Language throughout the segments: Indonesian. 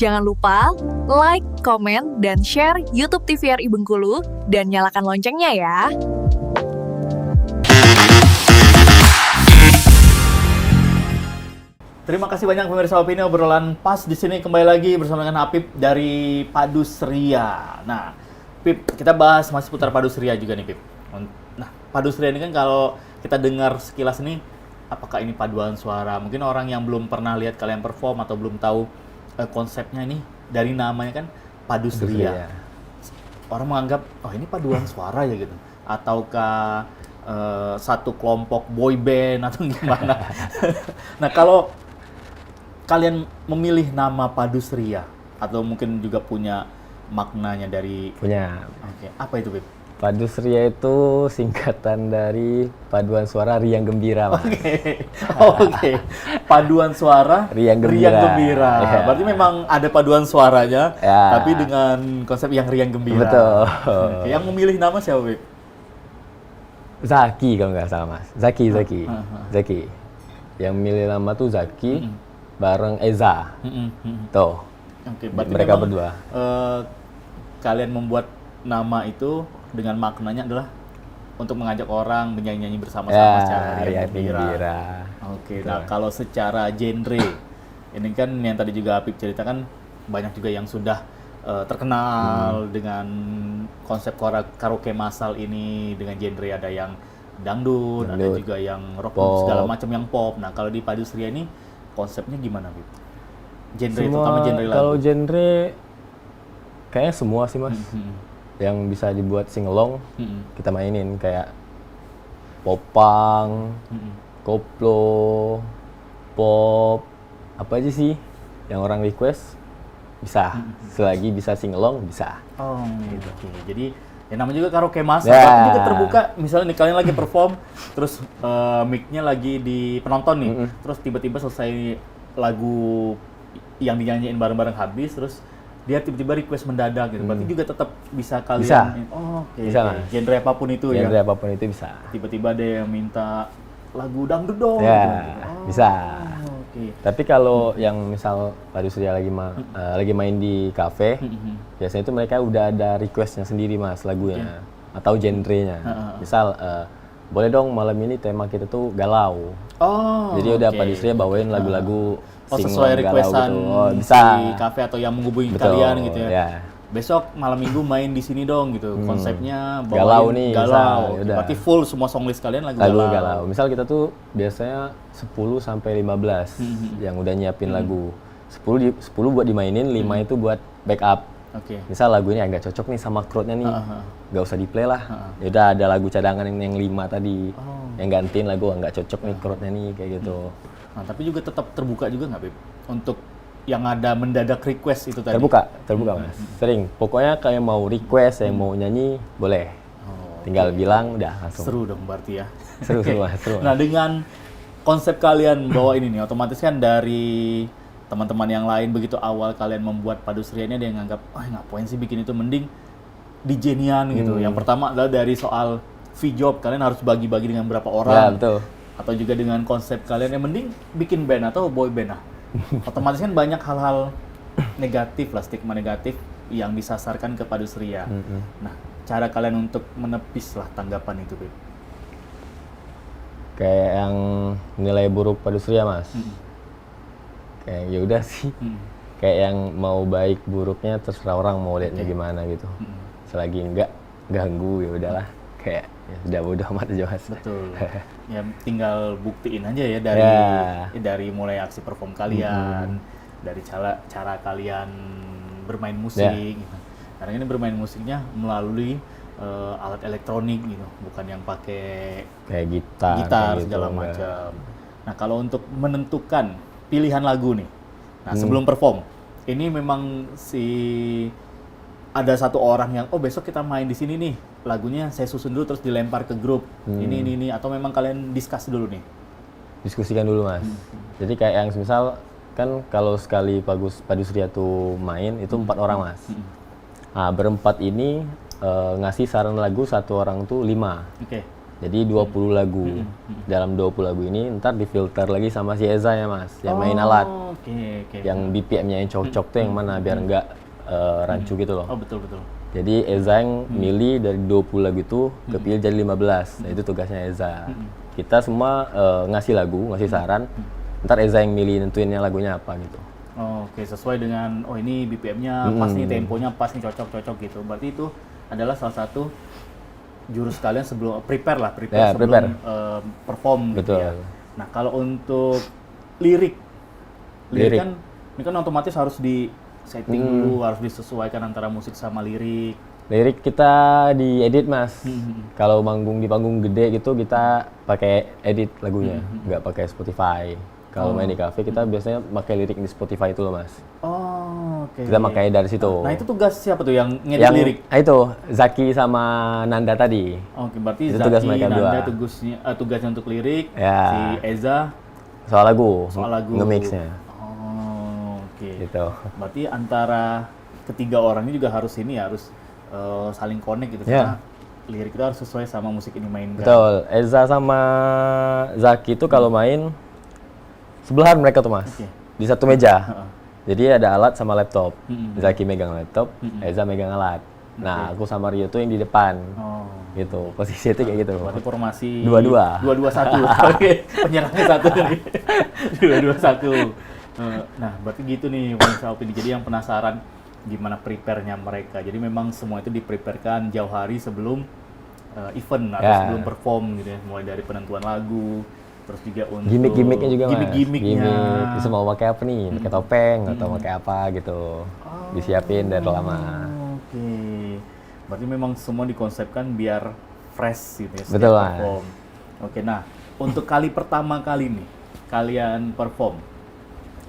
Jangan lupa like, komen, dan share YouTube TVRI Bengkulu dan nyalakan loncengnya ya. Terima kasih banyak pemirsa Opini, obrolan pas di sini kembali lagi bersama dengan Apip dari Padus Ria. Nah, Pip, kita bahas masih putar Padus Ria juga nih, Pip. Nah, Padus Ria ini kan kalau kita dengar sekilas nih, apakah ini paduan suara? Mungkin orang yang belum pernah lihat kalian perform atau belum tahu konsepnya ini dari namanya kan Padus Ria. Orang menganggap, oh ini paduan suara ya gitu. Ataukah satu kelompok boy band atau gimana? Nah, kalau kalian memilih nama Padus Ria atau mungkin juga punya maknanya dari Punya. Oke, apa itu, Beb? Padus Ria itu singkatan dari paduan suara riang gembira, Mas. Oke. Paduan suara Riang gembira. Ya. Berarti memang ada paduan suaranya, Ya. tapi dengan konsep yang riang gembira. Betul. Oke, yang memilih nama siapa, Beb? Zaki kalau nggak salah, Mas. Zaki. Zaki. Yang milih nama tuh Zaki bareng Eza. Tuh. Oke, berarti Mereka memang, berdua. Kalian membuat nama itu dengan maknanya adalah untuk mengajak orang bernyanyi-nyanyi bersama-sama secara riang gembira. Oke, nah kalau secara genre, ini kan yang tadi juga Apip ceritakan banyak juga yang sudah terkenal dengan konsep karaoke massal ini dengan genre ada yang dangdut, ada juga yang rock pop, segala macam yang pop. Nah, kalau di Padus Ria ini konsepnya gimana, Apip? Genre Semua, terutama genre lagu. kalau genre kayaknya semua sih, Mas. Yang bisa dibuat singelong kita mainin kayak popang, koplo, pop, apa aja sih yang orang request bisa. Selagi bisa singelong bisa. Oh, gitu. Oke. Jadi ya namanya juga karaoke massal, tapi juga terbuka. Misalnya nih kalian lagi perform, terus mic-nya lagi di penonton nih, terus tiba-tiba selesai lagu yang dinyanyiin bareng-bareng habis, terus dia tiba-tiba request mendadak gitu. Berarti juga tetap bisa kalian. Bisa. Oh, oke. Bisa, Oke. Mas. Genre apapun itu ya. Genre apapun itu bisa. Tiba-tiba ada yang minta lagu dangdut dong. Ya, gitu. bisa. Oke. Tapi kalau yang misal Padus Ria lagi main di kafe, biasanya itu mereka udah ada requestnya sendiri, Mas, lagunya atau genrenya. Misal boleh dong malam ini tema kita tuh galau. Oh. Jadi udah oke. Padus Ria bawain lagu-lagu sesuai galau requestan gitu. Oh, bisa. di kafe atau yang menghubungi Betul, kalian gitu ya. ya. Besok malam minggu main di sini dong gitu. Konsepnya bawain Galau nih, galau. misal, yaudah. Berarti full semua songlist kalian lagu Lagu galau. galau. Misal kita tuh biasanya 10 sampai 15 yang udah nyiapin lagu. 10 buat dimainin, 5 itu buat backup. Oke. Misal lagu ini agak cocok nih sama crowd-nya nih, nggak usah di-play lah. Ya udah ada lagu cadangan yang 5 tadi, yang gantiin lagu nggak cocok nih crowd-nya nih kayak gitu. Nah, tapi juga tetap terbuka juga nggak, Beb? Untuk yang ada mendadak request itu tadi. Terbuka Mas. Sering. Pokoknya kayak mau request, yang mau nyanyi boleh. Tinggal bilang udah langsung. Seru dong berarti ya. Seru Mas. Nah, dengan konsep kalian bawa ini nih, otomatis kan dari teman-teman yang lain begitu awal kalian membuat Padus Ria ini ada yang nganggap, ngapain sih bikin itu, mending DJ-nian gitu. Yang pertama adalah dari soal fee job, kalian harus bagi-bagi dengan berapa orang. Ya, betul. Atau juga dengan konsep kalian yang mending bikin band atau boy band lah. Otomatis kan banyak hal-hal negatif lah, stigma negatif yang disasarkan ke Padus Ria. Nah, cara kalian untuk menepis lah tanggapan itu, Beb? Kayak yang nilai buruk Padus Ria, Mas. Kayak ya udah sih. Kayak yang mau baik buruknya terserah orang mau lihatnya gimana gitu. Selagi enggak ganggu ya udahlah. Kayak ya sudah bodo amat aja, Mas. Betul. Ya tinggal buktiin aja ya dari mulai aksi perform kalian, dari cara kalian bermain musik. Gitu. Karena ini bermain musiknya melalui alat elektronik gitu, bukan yang pakai kayak gitar kayak gitu, segala macam. Nah, kalau untuk menentukan pilihan lagu nih, nah sebelum perform, ini memang ada satu orang yang besok kita main di sini nih, lagunya saya susun dulu terus dilempar ke grup ini atau memang kalian discuss dulu nih? Diskusikan dulu, Mas. Jadi kayak yang misal kan kalau sekali Padus Ria tuh main itu 4 orang, Mas. Nah, berempat ini ngasih saran lagu, satu orang tuh 5. Oke. Jadi 20 lagu. Dalam 20 lagu ini ntar difilter lagi sama si Eza ya mas, yang main alat. Oke. Yang BPM-nya yang cocok tuh yang mana biar nggak rancu gitu loh. Oh betul. Jadi Eza yang milih dari 20 lagu itu kepilih jadi 15. Nah itu tugasnya Eza. Kita semua ngasih lagu, ngasih saran. Ntar Eza yang milih nentuinnya lagunya apa gitu. Oke, sesuai dengan ini BPM-nya pas nih, temponya pas nih, cocok gitu. Berarti itu adalah salah satu jurus kalian sebelum prepare sebelum perform gitu ya. Nah, kalau untuk lirik kan ini kan otomatis harus di setting dulu, harus disesuaikan antara musik sama lirik. Lirik kita diedit mas. Kalau manggung di panggung gede gitu kita pakai edit lagunya, nggak pakai Spotify. Kalau main di cafe kita biasanya pakai lirik di Spotify itu loh mas. Oke. Kita pakai dari situ. Nah itu tugas siapa tuh yang ngedit lirik? Itu Zaki sama Nanda tadi. Oke, berarti itu Zaki, tugas mereka Nanda berdua. tugasnya untuk lirik, Ya. si Eza Soal lagu. Oh, Nge-mixnya. oke. Gitu. Berarti antara ketiga orang ini juga harus saling connect gitu, Ya. karena lirik itu harus sesuai sama musik ini mainkan. Betul. Eza sama Zaki itu kalau main sebelahan mereka tuh mas. Oke. Di satu meja. Heeh. Jadi ada alat sama laptop. Zaki megang laptop, Mm-mm. Eza megang alat. Nah, aku sama Rio tuh yang di depan. Oh. Gitu. Posisi itu kayak gitu. Berarti formasi 2-2. 2-2-1. Oke, penyerangnya satu nih. 2-2-1. Nah, berarti gitu nih pemirsa Opini. Jadi yang penasaran gimana prepare-nya mereka. Jadi memang semua itu dipreparekan jauh hari sebelum event atau Ya. sebelum perform gitu ya. Mulai dari penentuan lagu, terus juga untuk Gimik-gimiknya juga mas. Gimik-gimiknya. Gimik. Bisa mau pakai apa nih? Pakai topeng atau pakai apa gitu. Disiapin dari lama. Oke. Berarti memang semua dikonsepkan biar fresh gitu ya setiap Betul, Mas. perform. Oke, nah untuk kali pertama kali nih kalian perform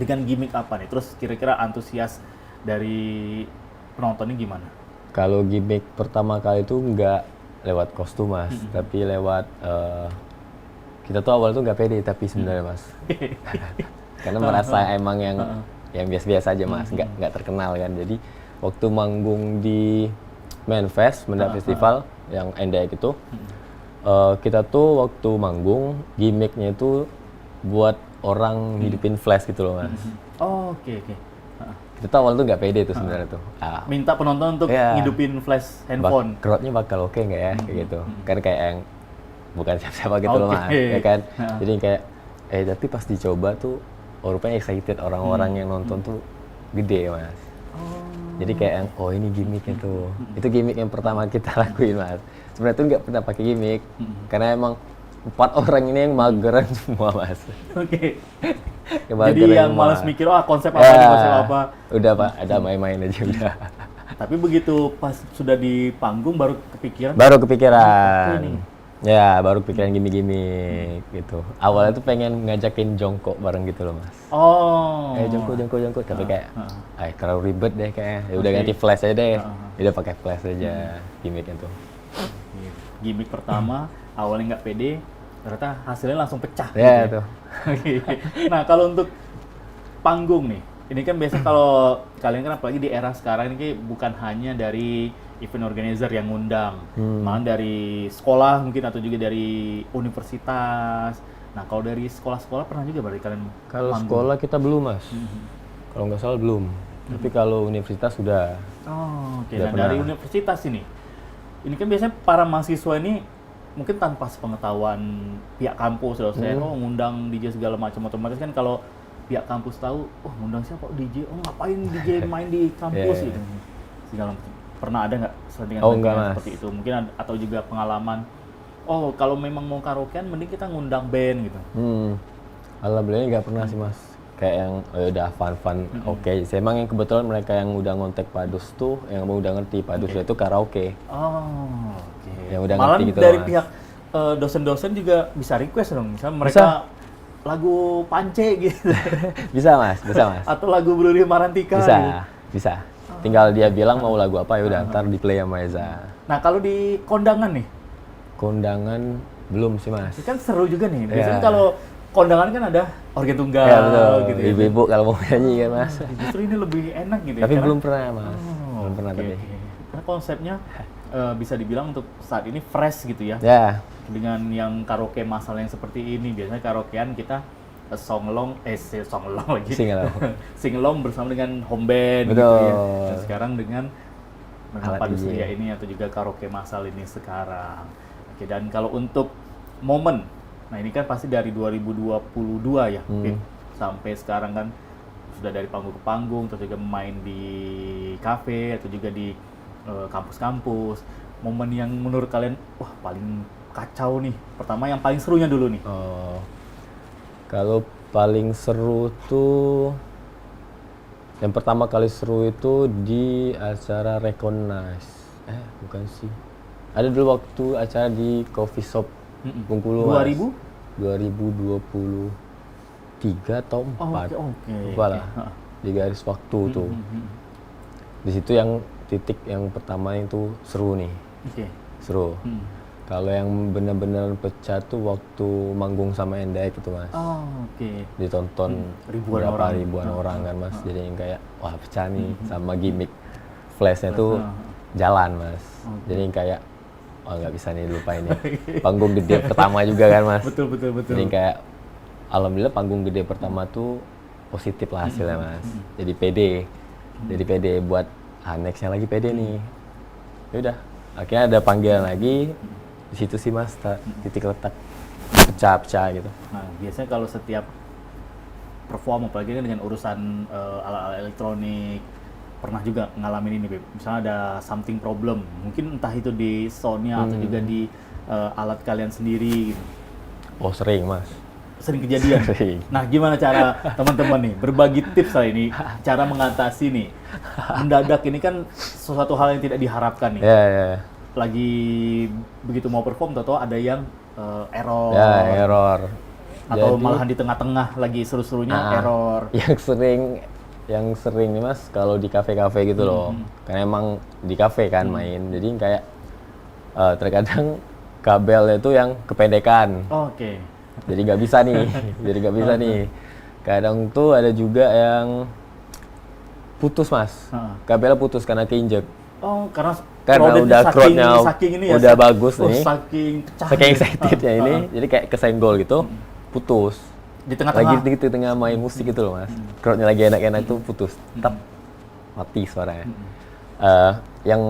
dengan gimmick apa nih? Terus kira-kira antusias dari penontonnya gimana? Kalau gimmick pertama kali itu nggak lewat kostum mas, tapi lewat kita tuh awal tuh nggak pede tapi sebenarnya mas, karena merasa emang yang biasa-biasa aja mas, nggak terkenal kan. Jadi waktu manggung di Manfest, Mendak Festival yang NDX itu, kita tuh waktu manggung gimmicknya itu buat orang hidupin flash gitu loh mas. Oh, oke. Kita tuh awal tuh nggak pede tuh sebenarnya tuh. Minta penonton untuk Iya. ngidupin flash handphone. Crowdnya bakal oke nggak ya kayak gitu. Kan kayak yang bukan siapa-siapa gitu loh Oke. mas, ya kan. Heeh. Jadi kayak tapi pas dicoba tuh rupanya excited orang-orang yang nonton tuh gede mas. Jadi kayak yang ini gimmicknya tuh. Itu gimmick yang pertama kita lakuin mas. Sebenarnya tuh nggak pernah pakai gimmick karena emang 4 orang ini yang mageran semua mas. Oke. Yang Jadi mageran yang semua. males mikir konsep apa nih, konsep apa. Udah pak, ada main-main aja udah. Tapi begitu pas sudah di panggung baru kepikiran. Baru kepikiran. Ini. Ya, baru kepikiran gimmick gitu. Awalnya tuh pengen ngajakin jongkok bareng gitu loh, Mas. Oh. Jongkok. Tapi kayak, terlalu ribet deh kayaknya. Ya udah Oke. ganti flash aja deh. Udah pakai flash aja gimmicknya tuh. Gimmick pertama, awalnya nggak pede, ternyata hasilnya langsung pecah. Ya, gitu tuh. Oke. Nah, kalau untuk panggung nih, ini kan biasa kalau kalian kan apalagi di era sekarang ini bukan hanya dari event organizer yang ngundang, malah dari sekolah mungkin atau juga dari universitas. Nah, kalau dari sekolah-sekolah pernah juga berarti kalian Kalau manggung? sekolah kita belum, Mas. Kalau nggak salah belum. Tapi kalau universitas sudah. Oh, oke. Udah Nah, dari pernah. universitas ini kan biasanya para mahasiswa ini mungkin tanpa sepengetahuan pihak kampus, ngundang DJ segala macam. Otomatis kan kalau pihak kampus tahu, ngundang siapa DJ? Ngapain DJ main di kampus Yeah. gitu. Segala macam. Pernah ada nggak settingan Enggak, Mas. seperti itu? Mungkin atau juga pengalaman. Kalau memang mau karaokean, mending kita ngundang band gitu. Alhamdulillah nggak pernah sih, Mas. Kayak yang udah fun oke. Emang yang kebetulan mereka yang udah ngontek Padus tuh, yang udah ngerti Padus itu karaoke. Oh, oke. Yang udah Malah ngerti gitu, dari Mas. pihak dosen-dosen juga bisa request dong. Misalnya mereka lagu Pance gitu. Bisa mas. Atau lagu Blue Marantika Bisa, gitu. bisa. Tinggal dia bilang mau lagu apa ya udah ntar di play sama Eza. Nah, kalau di kondangan nih, Kondangan belum sih mas. ini kan seru juga nih. Biasanya Iya. kalau kondangan kan ada organ tunggal Ya betul. gitu ya. Ibu-ibu kalau mau nyanyi kan mas. Justru ini lebih enak gitu ya. Tapi karena- belum pernah mas. Oh, Belum pernah oke, tapi. oke. Karena konsepnya bisa dibilang untuk saat ini fresh gitu ya. Ya, Dengan yang karaoke massal yang seperti ini, biasanya karaokean kita songlong lagi. Singalong. Singalong bersama dengan home band gitu Betul. ya. Dan sekarang dengan Alat Padus DJ. Ria ini atau juga karaoke massal ini sekarang. Oke, dan kalau untuk momen, nah ini kan pasti dari 2022 ya, Pip, sampai sekarang kan sudah dari panggung ke panggung, terus juga main di kafe atau juga di kampus-kampus. Momen yang menurut kalian, wah paling kacau nih. Pertama yang paling serunya dulu nih. Oh, kalau paling seru tuh, yang pertama kali seru itu di acara Recognize. Bukan sih. Ada dulu waktu acara di coffee shop Bengkulu, Mas. 2023 atau 4. Oke. Lupa lah. Di garis waktu tuh. Di situ yang titik yang pertama itu seru nih. Oke. Seru. Kalau yang benar-benar pecah tuh waktu manggung sama Endek itu, Mas. Oh, oke. Ditonton Ribuan berapa orang. ribuan orang kan, Mas. Jadi yang kayak wah pecah nih, sama gimmick flashnya tuh jalan, Mas. Jadi yang kayak wah nggak bisa nih lupain nih. Panggung gede pertama juga kan, Mas. Betul. Jadi yang kayak alhamdulillah panggung gede pertama tuh positif lah hasilnya, Mas. Jadi pede buat nextnya lagi pede nih. Ya udah, akhirnya ada panggilan lagi. Di situ sih, Mas, titik letak pecah-pecah gitu. Nah, biasanya kalau setiap perform, apalagi kan dengan urusan alat-alat elektronik, pernah juga ngalamin ini, Beb. Misalnya ada something problem, mungkin entah itu di sound-nya atau juga di alat kalian sendiri, gitu. Oh sering, Mas. Sering kejadian. Sering. Nah, gimana cara teman-teman nih berbagi tips lah ini, cara mengatasi nih mendadak ini kan sesuatu hal yang tidak diharapkan nih. Ya. Lagi begitu mau perform, tahu ada yang error. Ya, error. Atau Jadi, malahan di tengah-tengah lagi seru-serunya error. yang sering nih, Mas, kalau di kafe-kafe gitu loh. Karena emang di kafe kan main. Jadi kayak terkadang kabelnya itu yang kependekan. Oke. Jadi nggak bisa nih. Kadang tuh ada juga yang putus, Mas. Kabelnya putus karena keinjek. Oh, karena Udah crowd-nya saking ini ya, udah bagus nih. saking pecah. Saking excitednya ini, jadi kayak kesenggol gitu, putus. Di tengah-tengah. Lagi di tengah main musik gitu loh, Mas. Crowd-nya lagi enak-enak tuh putus. Tetap mati suaranya. Yang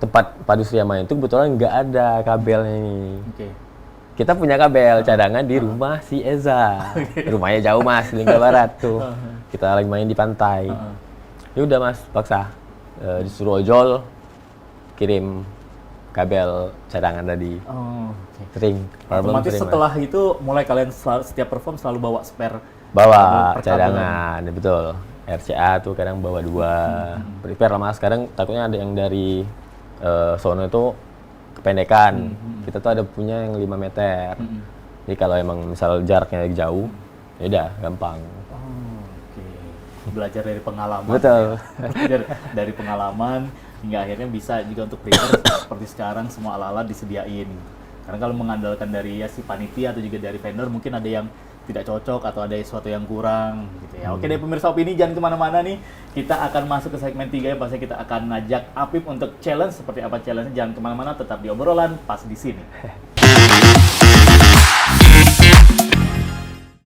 tempat Padus Ria main itu kebetulan nggak ada kabelnya ini. Oke. Kita punya kabel cadangan di rumah si Eza. Rumahnya jauh, Mas, di Lingga Barat tuh. Kita lagi main di pantai. Ya udah, Mas, paksa. Disuruh ojol kirim kabel cadangan tadi. Oh, oke. Sering, problem Otomatis sering, Mas. setelah itu mulai kalian setiap perform selalu bawa spare. Bawa per kabel. cadangan, ya betul. RCA tuh kadang bawa 2. Prepare lah, Mas. Kadang takutnya ada yang dari sono itu kependekan. Kita tuh ada punya yang 5 meter. Jadi kalau emang misal jaraknya jauh, ya udah gampang. Oh, oke. Belajar dari pengalaman. Betul. Ya. dari pengalaman hingga akhirnya bisa juga untuk prepare seperti sekarang semua alat-alat disediain. Karena kalau mengandalkan dari ya si panitia atau juga dari vendor mungkin ada yang tidak cocok atau ada sesuatu yang kurang gitu ya. Oke deh pemirsa Opini, jangan kemana-mana nih. Kita akan masuk ke segmen 3 yang pasti kita akan ngajak Apip untuk challenge. Seperti apa challenge-nya, jangan kemana-mana, tetap di obrolan pas di sini.